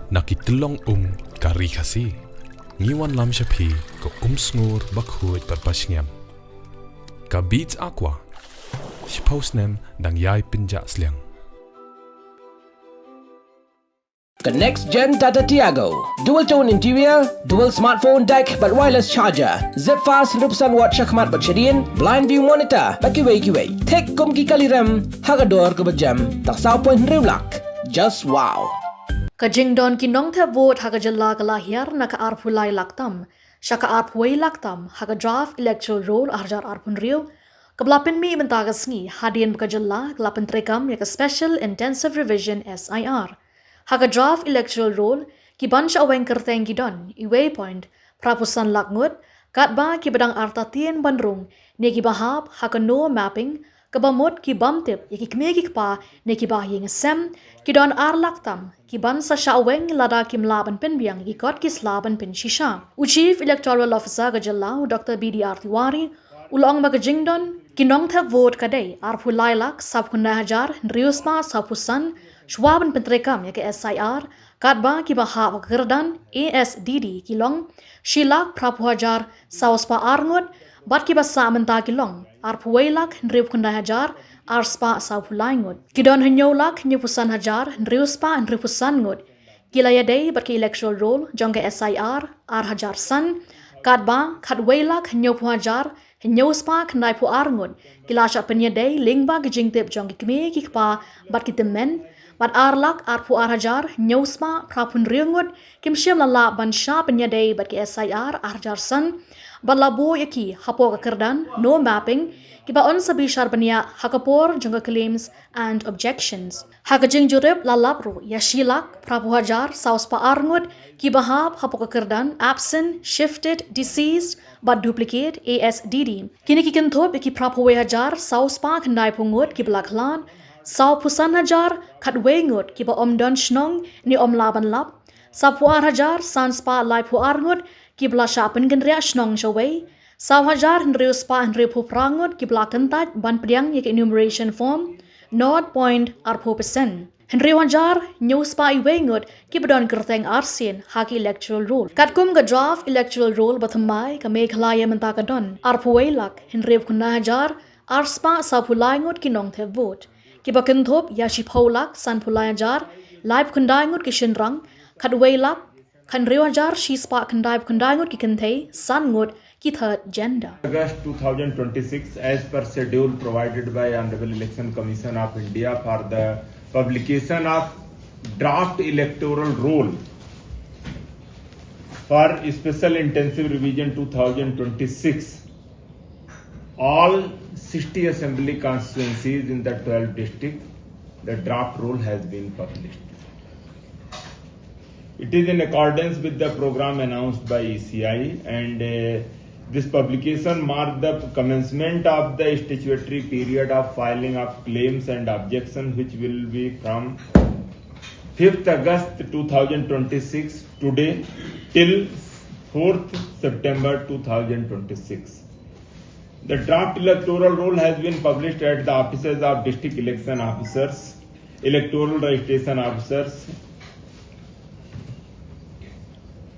Nakitlong ka Ri Khasi. Ngiwan lam shapi ko sngur bakhuit pat pasngem. Ka beats aqua. Shipostnem dang yai pinja sliang. The next gen Tata Tiago. Dual tone interior, dual smartphone deck but wireless charger. Zip fast 100% watt shakmat but shadien. Blind view monitor. Bakiway kiway. Tek kum ki kalirem. Hagador ko bajam. Taksaw point rewlak. Just wow. Kajingdon ki Nongthep vote haga Jylla kala Hiar na ka arpulay laktam. Siya ka arpuay laktam haga draft electoral roll arjar arpun riyo. Kablapin mi mentaga sngi hadian baka Jylla kalapin trekam yaka special intensive revision SIR. Haga draft electoral roll ki bunch Weng kerteng gidon i waypoint prapusan lakngut katba ki badang artatien bandrung ne ki bahab haga no mapping kabamot ki bamtip yaki kmegi pa ne ki Bahaïing sem ki don laktam ki ban sa Shah Weng lada kim laban penbiang ki kot ki slaban pen shisha. Chief Electoral Officer ka Jylla Dr. BDR Tiwari ulong magajingdon ki Nongthep vote kadai arpu lailak sab kunna hajar riusma sapusan shwaban pentrekam yake SIR katba ki bahab gerdan ASDD ki long shilak prapu hajar sauspa arngut bat ki basa menta ki long arpu wailak nriup kunna hajar arspa saupulaingut kidon hanyolak nyupusan hajar nriuspa nriupusan ngut kilaya day bat ki electoral roll jong ke SIR ar hajar san katba khatwailak nyopu hajar nyospa khnai pu arngut kilasha penya day lingba gijingtep jong ki kme ki pa bat ki temen bat arlak arpu ar hajar nyospa prapun riungut kimshem lala ban sha penya day bat ki SIR ar hajar san balabo yaki hapo ka kerdan no mapping kiba on sabi sharbania hakapor junga claims and objections hakajing jurep lalapro yashilak prapu hajar sauspa arngut kibahab hapo ka kerdan absent shifted deceased but duplicate ASDD kini kikenthop ki prapu hajar sauspa khandai pungut kiblaklan sau pusan hajar khatwengut kiba omdon shnong ni omlaban lap sapuar hajar sanspa laipu arngut kibla shapen genria shnong shaway Saw hajar nrius pa nripu prangut kibla kentat ban priang yek enumeration form 0.4%. Henry hajar news pa iwengut kibdon kerteng arsin haki electoral roll. Katkum ga draft electoral roll bathamai ka Meghalaya mentakadon arpu wailak Henry kunna hajar arspa sa pulaingut ki Nongthep vote. Kiba kenthop yashi paulak san pulai hajar live kundaingut ki shinrang katwailak kan hajar shispa kundaingut ki kentei sangut ki third gender. August 2026 as per schedule provided by Honorable Election Commission of India for the publication of draft electoral roll for special intensive revision 2026. All 60 assembly constituencies in the 12 districts, the draft roll has been published. It is in accordance with the program announced by ECI and this publication marked the commencement of the statutory period of filing of claims and objections, which will be from 5th August 2026 today till 4th September 2026. The draft electoral roll has been published at the offices of district election officers, electoral registration officers,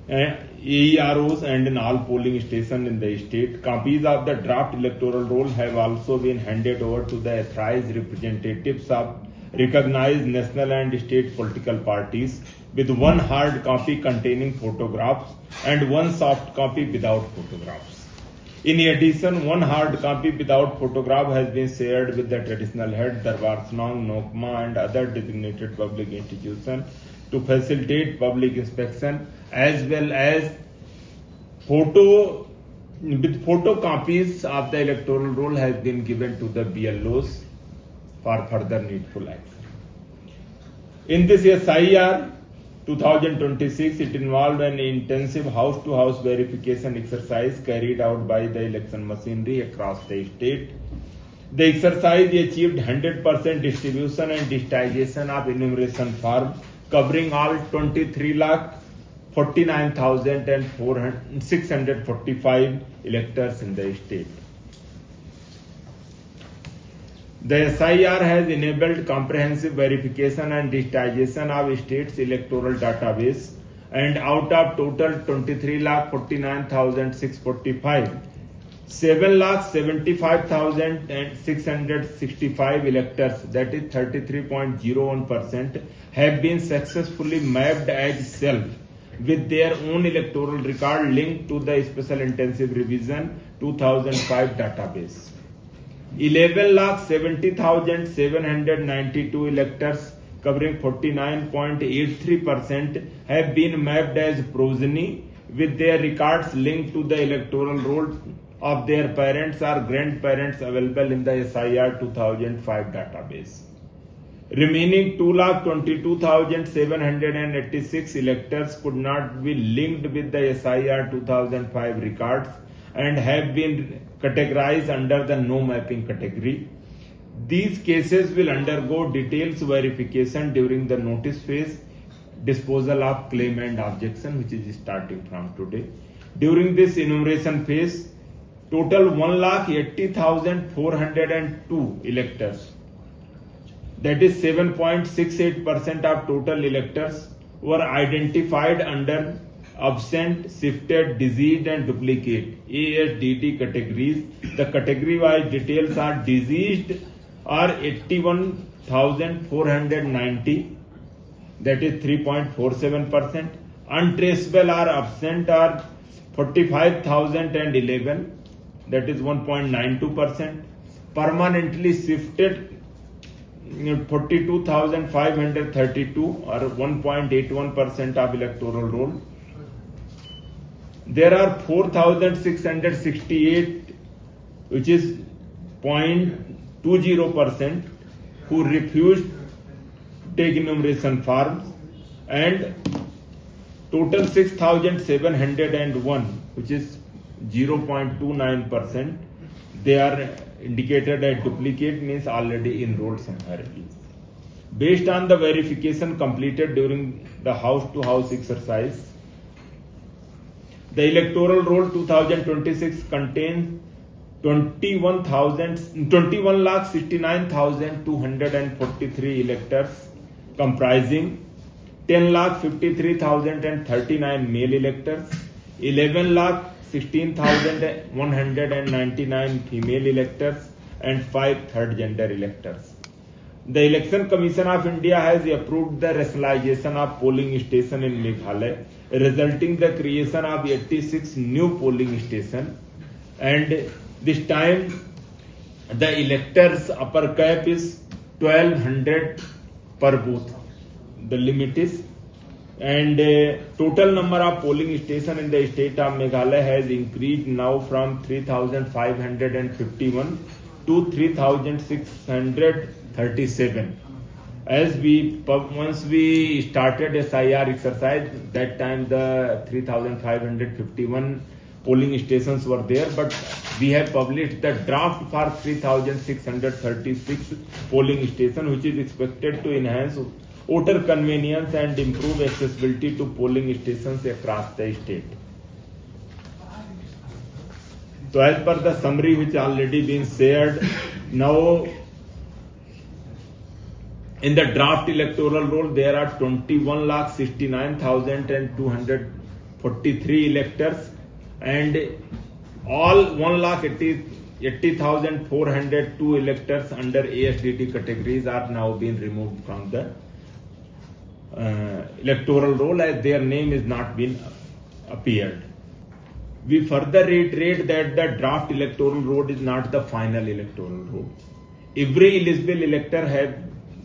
AEROs and in all polling stations in the state. Copies of the draft electoral roll have also been handed over to the authorized representatives of recognized national and state political parties, with one hard copy containing photographs and one soft copy without photographs. In addition, one hard copy without photograph has been shared with the traditional head, Darbar Snong, Nokma and other designated public institutions to facilitate public inspection, as well as photocopies of the electoral roll has been given to the BLOs for further needful action. In this SIR 2026, it involved an intensive house-to-house verification exercise carried out by the election machinery across the state. The exercise achieved 100% distribution and digitization of enumeration form covering all 23,49,645 electors in the state. The SIR has enabled comprehensive verification and digitization of state's electoral database, and out of total 23,49,645, 7,75,665 electors, that is 33.01%, have been successfully mapped as self with their own electoral record linked to the Special Intensive Revision 2005 database. 11,70,792 electors, covering 49.83%, have been mapped as progeny with their records linked to the electoral roll of their parents or grandparents available in the SIR 2005 database. Remaining 2,22,786 electors could not be linked with the SIR 2005 records and have been categorized under the no mapping category. These cases will undergo detailed verification during the notice phase, disposal of claim and objection, which is starting from today. During this enumeration phase, total 1,80,402 electors, that is 7.68% of total electors, were identified under absent, shifted, diseased and duplicate ASDD categories. The category-wise details are: diseased are 81,490, that is 3.47%. Untraceable are absent are 45,011, that is 1.92%. Permanently shifted 42,532 or 1.81% of electoral roll. There are 4,668, which is 0.20%, who refused take enumeration forms, and total 6,701, which is 0.29%. They are indicated as duplicate, means already enrolled somewhere else. Based on the verification completed during the house-to-house exercise, the electoral roll 2026 contains 21,69,243 electors, comprising 10,53,039 male electors, 11,16,199 female electors, and 5 third gender electors. The Election Commission of India has approved the rationalization of polling station in Meghalaya, resulting the creation of 86 new polling stations, and this time the electors upper cap is 1,200 per booth. The limit is, and total number of polling stations in the state of Meghalaya has increased now from 3,551 to 3,637. As once we started SIR exercise, that time the 3,551 polling stations were there, but we have published the draft for 3,636 polling stations, which is expected to enhance voter convenience and improve accessibility to polling stations across the state. So as per the summary which already been shared, now in the draft electoral roll there are 21,69,243 electors, and all 1,80,402 electors under ASDD categories are now being removed from the electoral roll, as their name is not been appeared. We further reiterate that the draft electoral roll is not the final electoral roll. Every eligible elector has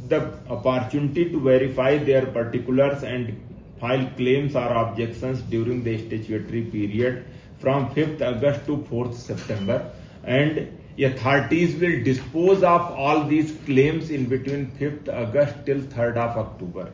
the opportunity to verify their particulars and file claims or objections during the statutory period from 5th August to 4th September, and authorities will dispose of all these claims in between 5th August till 3rd of October.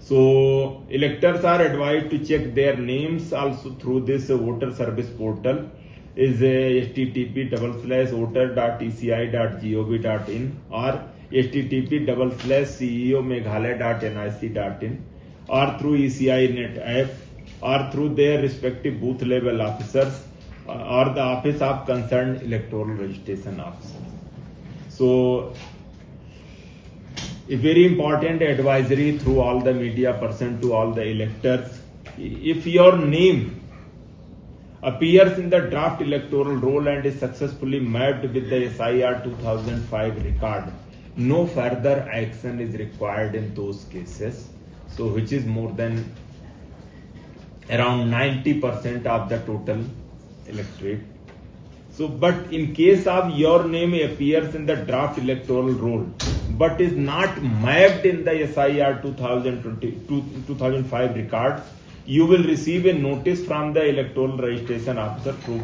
So electors are advised to check their names also through this voter service portal, is http://voter.eci.gov.in or http://ceo.meghalaya.nic.in or through ECI Net app or through their respective booth level officers or the office of concerned electoral registration officer. So, a very important advisory through all the media person to all the electors. If your name appears in the draft electoral roll and is successfully mapped with the SIR 2005 record, no further action is required in those cases. So, which is more than around 90% of the total electorate. So, but in case of your name appears in the draft electoral roll, but is not mapped in the SIR 2005 records, you will receive a notice from the electoral registration officer through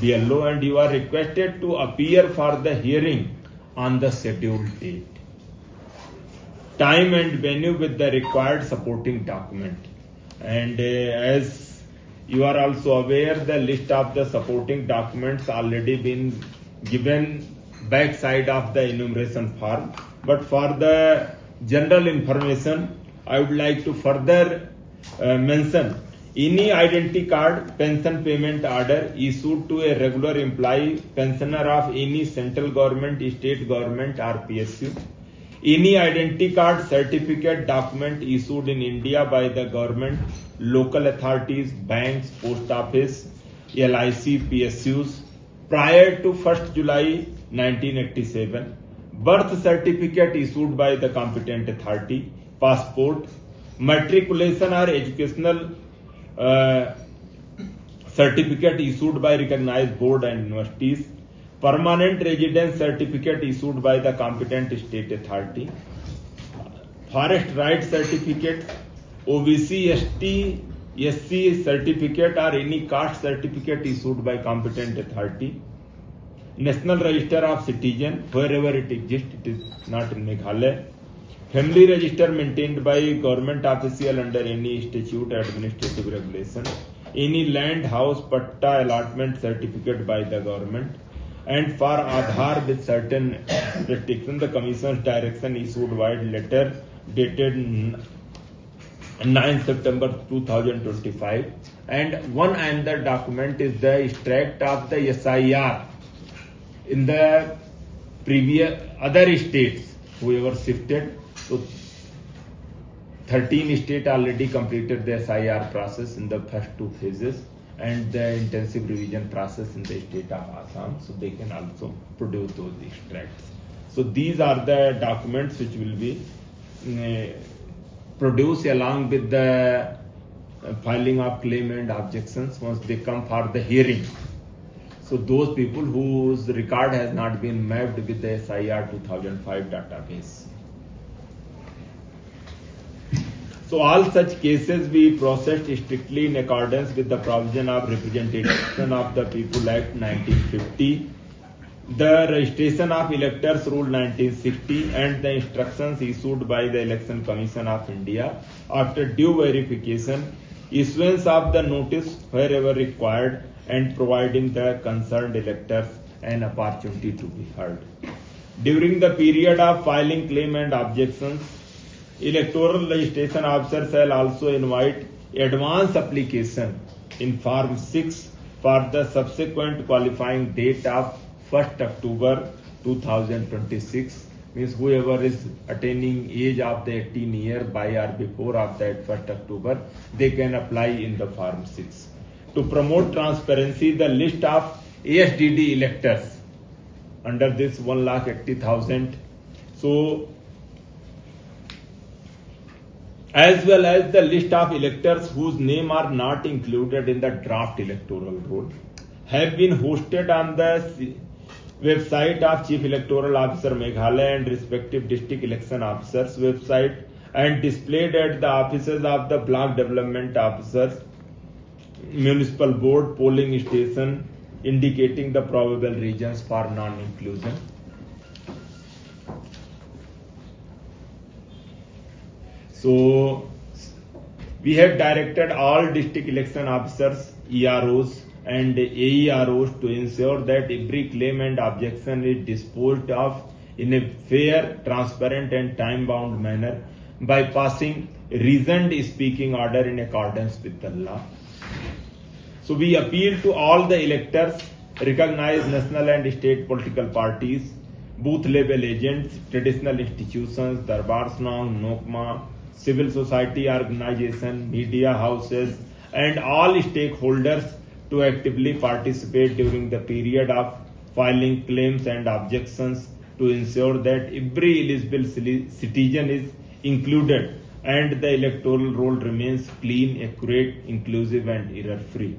BLO, and you are requested to appear for the hearing on the scheduled date, time and venue with the required supporting document. And as you are also aware, the list of the supporting documents already been given back side of the enumeration form. But for the general information, I would like to further mention any identity card, pension payment order issued to a regular employee, pensioner of any central government, state government or PSU, any identity card, certificate, document issued in India by the government, local authorities, banks, post office, LIC, PSUs prior to 1st July 1987, birth certificate issued by the competent authority, passport, matriculation or educational certificate issued by recognized board and universities, permanent residence certificate issued by the competent state authority, forest rights certificate, OBC, ST, SC certificate or any caste certificate issued by competent authority, National Register of Citizen wherever it exists, it is not in Meghalaya, family register maintained by government official under any statute or administrative regulation, any land, house, patta allotment certificate by the government, and for Aadhaar with certain restrictions, the Commission's direction issued wide letter dated 9 September 2025, and one another document is the extract of the SIR in the previous other states whoever shifted. So 13 states already completed the SIR process in the first two phases and the intensive revision process in the state of Assam, so they can also produce those extracts. So these are the documents which will be produced along with the filing of claim and objections once they come for the hearing. So those people whose record has not been mapped with the SIR 2005 database. So all such cases we processed strictly in accordance with the provision of Representation of the People Act 1950, the Registration of Electors Rule 1960 and the instructions issued by the Election Commission of India after due verification, issuance of the notice wherever required and providing the concerned electors an opportunity to be heard. During the period of filing claim and objections, Electoral Registration Officer shall also invite advance application in Form 6 for the subsequent qualifying date of 1st October 2026. Means whoever is attaining age of the 18 year by or before of that 1st October, they can apply in the Form 6. To promote transparency, the list of ASDD electors under this 1,80,000. So, as well as the list of electors whose name are not included in the draft electoral roll have been hosted on the website of Chief Electoral Officer Meghalaya and respective district election officers website and displayed at the offices of the block development officers, municipal board, polling station, indicating the probable reasons for non-inclusion. So, we have directed all district election officers, EROs and AEROs to ensure that every claim and objection is disposed of in a fair, transparent and time-bound manner by passing reasoned speaking order in accordance with the law. So we appeal to all the electors, recognized national and state political parties, booth level agents, traditional institutions, Darbar Snong, Nokma, civil society organization, media houses, and all stakeholders to actively participate during the period of filing claims and objections to ensure that every eligible citizen is included and the electoral roll remains clean, accurate, inclusive, and error-free.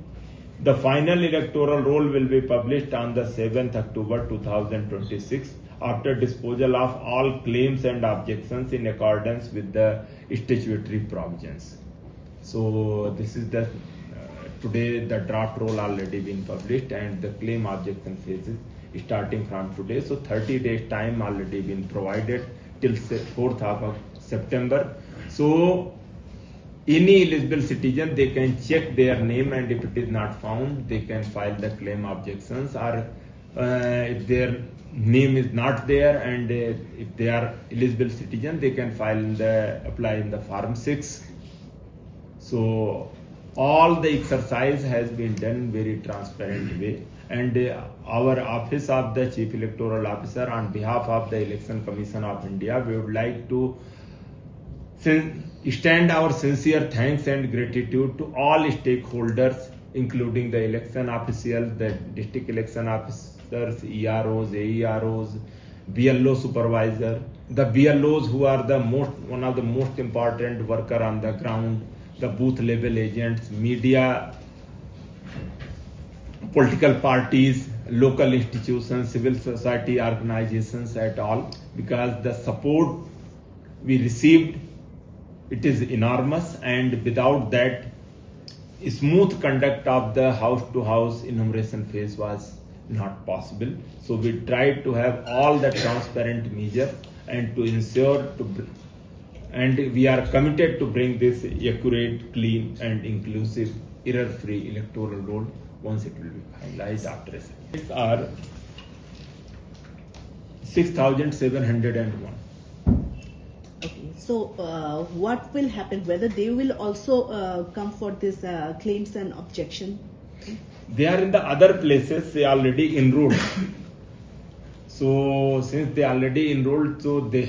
The final electoral roll will be published on the 7th October 2026 after disposal of all claims and objections in accordance with the statutory provisions. So this is the today the draft roll already been published and the claim objection phases starting from today. So 30 days time already been provided till 4th of September. So any eligible citizen, they can check their name, and if it is not found, they can file the claim objections, or if their name is not there and if they are eligible citizen, they can apply in the form 6. So all the exercise has been done very transparent way, and our office of the Chief Electoral Officer, on behalf of the Election Commission of India, we would like to extend our sincere thanks and gratitude to all stakeholders, including the election officials, the district election officers, EROs, AEROs, BLO supervisor, the BLOs who are one of the most important worker on the ground, the booth level agents, media, political parties, local institutions, civil society organizations at all, because the support we received, it is enormous, and without that, smooth conduct of the house-to-house enumeration phase was not possible. So we tried to have all the transparent measures and to ensure and we are committed to bring this accurate, clean, and inclusive, error-free electoral roll once it will be finalized after a second. These are 6,701. Okay, so what will happen? Whether they will also come for this claims and objection? They are in the other places, they already enrolled. So since they already enrolled, so they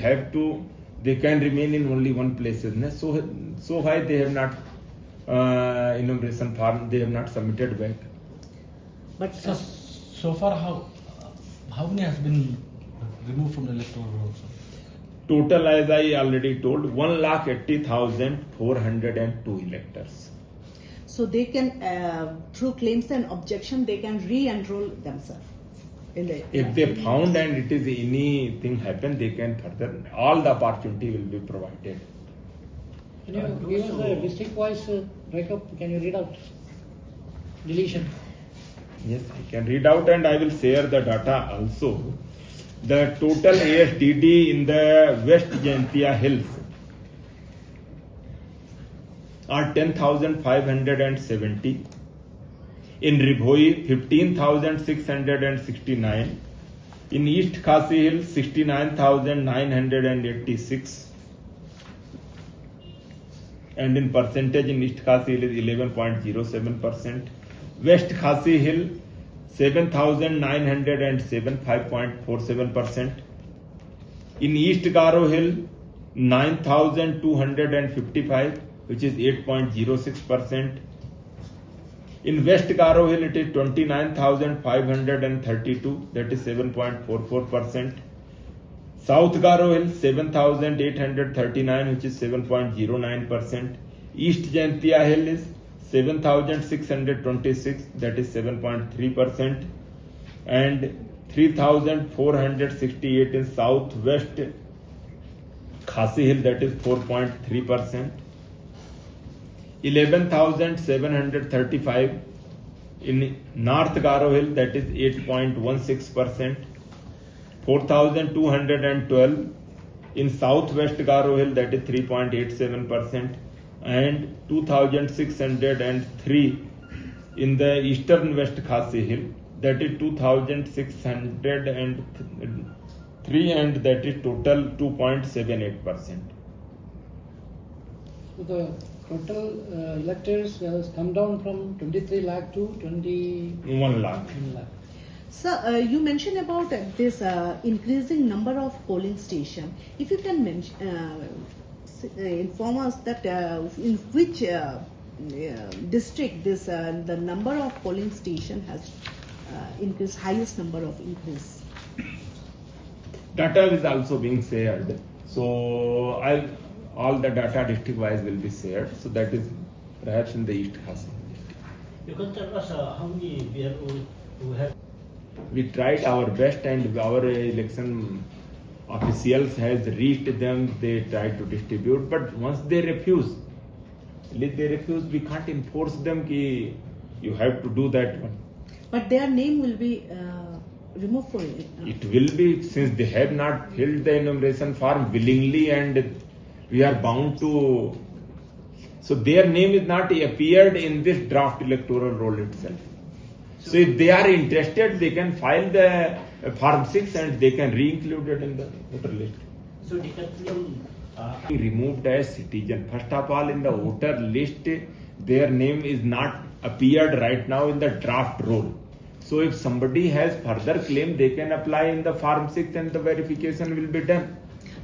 can remain in only one place. So why they have not enumeration form, they have not submitted back. But so far, how many has been removed from the electoral roll? Total, as I already told, 1,80,402 electors. So they can, through claims and objection, they can re-enroll themselves. If they found and it is anything happen, they can further, all the opportunity will be provided. Can you give us a district-wise breakup? Can you read out deletion? Yes, I can read out and I will share the data also. The total ASDD in the West Jaintia Hills are 10,570. In Ribhoi, 15,669. In East Khasi Hills, 69,986. And in percentage in East Khasi Hill is 11.07%. West Khasi Hill, 7,907, 5.47%. In East Garo Hill, 9,255, which is 8.06%. In West Garo Hill, it is 29,532, that is 7.44%. South Garo Hill, 7,839, which is 7.09%. East Jaintia Hill is 7,626, that is 7.3%. And 3,468 in Southwest Khasi Hill, that is 4.3%. 11,735 in North Garo Hill, that is 8.16%. 4,212 in Southwest Garo Hill, that is 3.87%. And 2,603 in the Eastern West Khasi Hill, that is 2,603, and that is total 2.78%. So the total electors has come down from 23 lakh to 21 lakh. lakh. Sir, you mentioned about this increasing number of polling station. If you can inform us that in which district this the number of polling station has increased, highest number of increase. Data is also being shared. So all the data district wise will be shared. So that is perhaps in the East Khasi. You can tell us how many BRO who have. We tried our best and our election officials has reached them. They tried to distribute, but once they refuse, we can't enforce them ki you have to do that one. But their name will be removed for it. It will be, since they have not filled the enumeration form willingly and we are bound to. So their name is not appeared in this draft electoral roll itself. So if they are interested, they can file the Form 6 and they can re-include it in the voter list. So they can claim Removed as citizen. First of all, in the voter list, their name is not appeared right now in the draft roll. So if somebody has further claim, they can apply in the Form 6 and the verification will be done.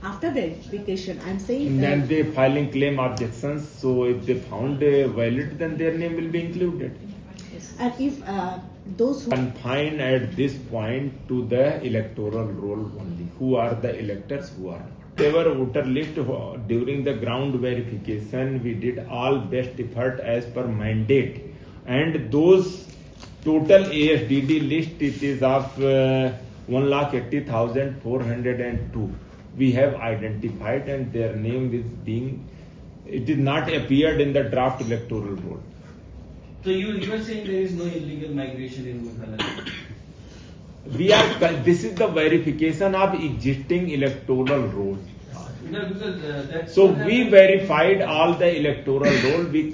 After verification, I'm saying. Then they filing claim objections. So if they found valid, then their name will be included. And if those who Confined at this point to the electoral roll only. Who are the electors, who are not. Whatever voter list during the ground verification, we did all best effort as per mandate. And those total ASDD list, it is of 1,80,402. We have identified and their name is being, it is not appeared in the draft electoral roll. So you are saying there is no illegal migration in Meghalaya? This is the verification of existing electoral roll. No, because that's So we verified all the electoral roll. We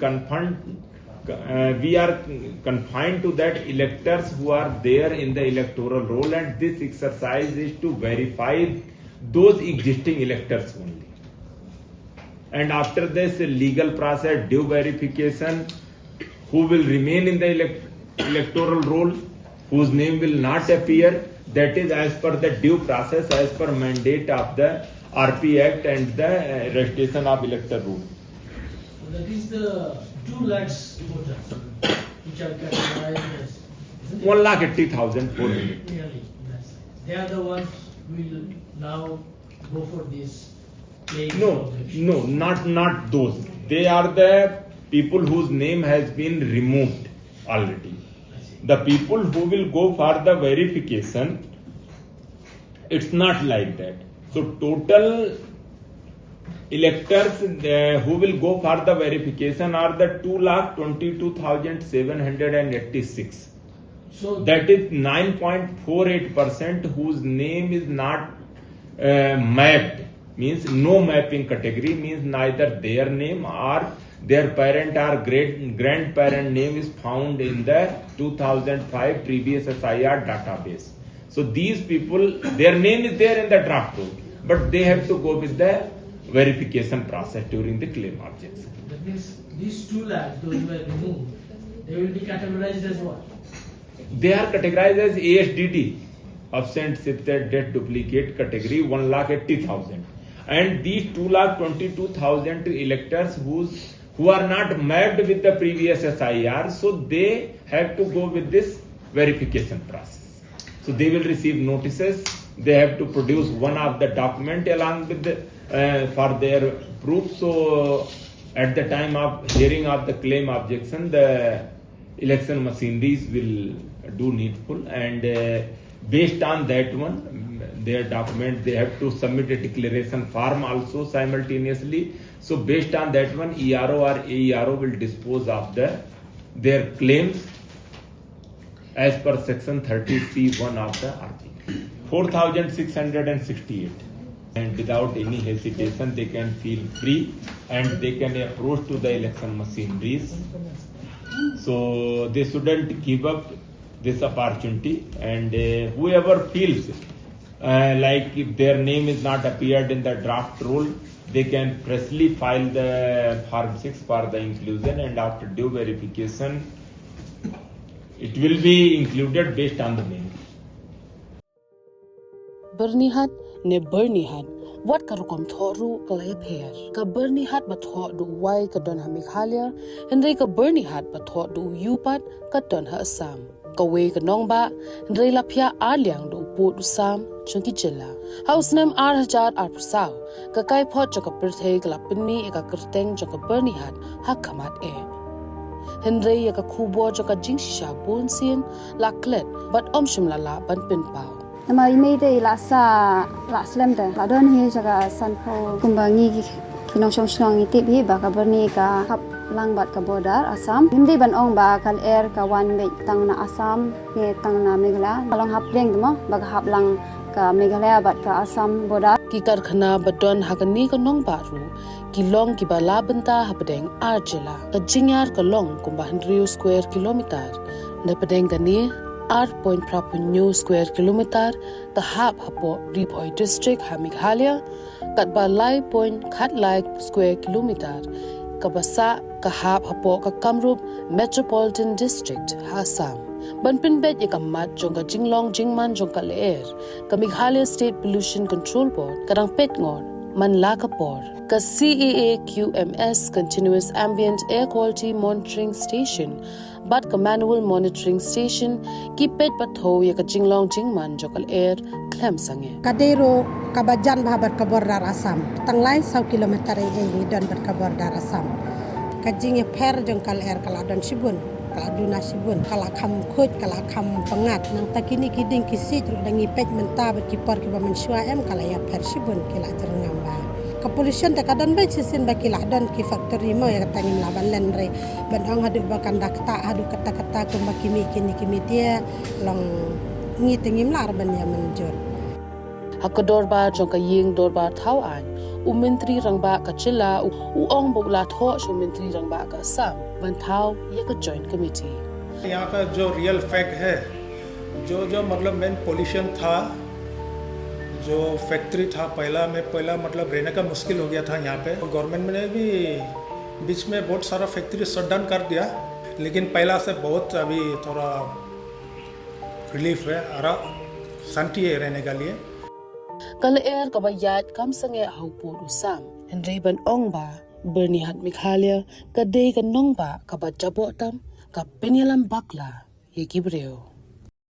are confined to that electors who are there in the electoral roll, and this exercise is to verify those existing electors only. And after this legal process, due verification, who will remain in the electoral roll, whose name will not appear, that is as per the due process, as per mandate of the RP Act and the registration of elector rule. So that is the 2 lakhs voters which are categorized as. 1,80,400. Really, they are the ones who will now go for this claim. No, not those. They are the people whose name has been removed already. The people who will go for the verification, it's not like that. So total electors who will go for the verification are the 2,22,786. So That is 9.48% whose name is not mapped. Means no mapping category, means neither their name or their parent or grandparent name is found in the 2005 previous SIR database. So these people, their name is there in the draft roll, but they have to go with the verification process during the claim objection. that means these 2 lakhs, those who were removed, they will be categorized as what? They are categorized as ASDD, absent, shifted, debt, duplicate category, 1,80,000. And these 2,22,000 electors who are not mapped with the previous SIR, so they have to go with this verification process. So they will receive notices. They have to produce one of the document along with the, for their proof. So at the time of hearing of the claim objection, the election machineries will do needful, and based on that one, their document, they have to submit a declaration form also simultaneously. So based on that one, ERO or AERO will dispose of their claims as per section 30C1 of the RP. 4,668. And without any hesitation, they can feel free and they can approach to the election machineries. So they shouldn't give up this opportunity, and whoever feels like if their name is not appeared in the draft roll, they can freshly file the Form 6 for the inclusion, and after due verification, it will be included based on the name. Byrnihat ne Byrnihat wat ka rukom thoru ka lay pher ka Byrnihat ba tho du wai ka don ha Meghalaya henry ka Byrnihat ba tho du yupat ka don ha Assam ka we ka nong ba henry la phya aliang du pu du sam chungki Jylla house name ar prasaw ka kai phot ka pirthei ka la pinmi ka kirteng ka Byrnihat ha kamat henry ka Khubor ka jingsha bun sin la klet but shim la ban pin pau nama ime te la slem te la don hi jaga san pho kumbangi kinong Shillong iti bi ba ka berni ka hap lang bat ka border Assam hindi ban ong ba kal air ka one way tang na Assam ke tang na Meghalaya balong hap deng mo ba hap lang ka Meghalaya bat ka Assam border ki karkhana badon hagani ka nong baru ki long ki bala benta hapdeng Jylla ka jingyar ka long kumba 100 square kilometer na padeng gani 8.5 square kilometer the hab hapo Ripoi district ha Meghalaya kat ba lai point khat lai square kilometer ka basa ka hab hapo ka Kamrup metropolitan district ha Assam banpin bet ikamat jong ka jinglong jingman jong ka leer ka Meghalaya state pollution control board kadang pet ngon man la ka por ka CAA QMS continuous ambient air quality monitoring station bat ka manual monitoring station ki pet patho ya ka jinglong jingman jokal air klem sange kadero kabajan bahabat ka border Assam tanglai 100 kilometer ni don ber ka border Assam kajing ya per jongkal air kala don sibun kala duna sibun kala kham khoj kala kham pangat nang takini kiding kisi jru dangi pet menta ber kipar ki ba mensua em kala ya per sibun kila jerngam ba ka pollution ta kadon ba sisin ba kila don ki factory mo ya tangim laban len re ban ong hadu ba kandak ta hadu kata-kata ko ba kimi dia long ngi tengim lar ban ya menjur hakador ba jong ka ying dor ba thau an mentri rangba ka Jylla u ong bo la tho shu mentri rangba ka Assam ban thau ya ka joint committee यहाँ का जो real fact है जो मतलब main pollution था जो factory था पहला मतलब रहने का मुश्किल हो गया था यहाँ पे गवर्नमेंट ने भी बीच में बहुत सारा फैक्ट्री शट डाउन कर दिया लेकिन पहला से बहुत अभी थोड़ा रिलीफ है और शांति है रहने के लिए kal air ka ba yat kam sange haupu usam henry ban ong ba Byrnihat Meghalaya ka dei ka nong ba ka ba jabo tam ka penyalam bakla ye gibreo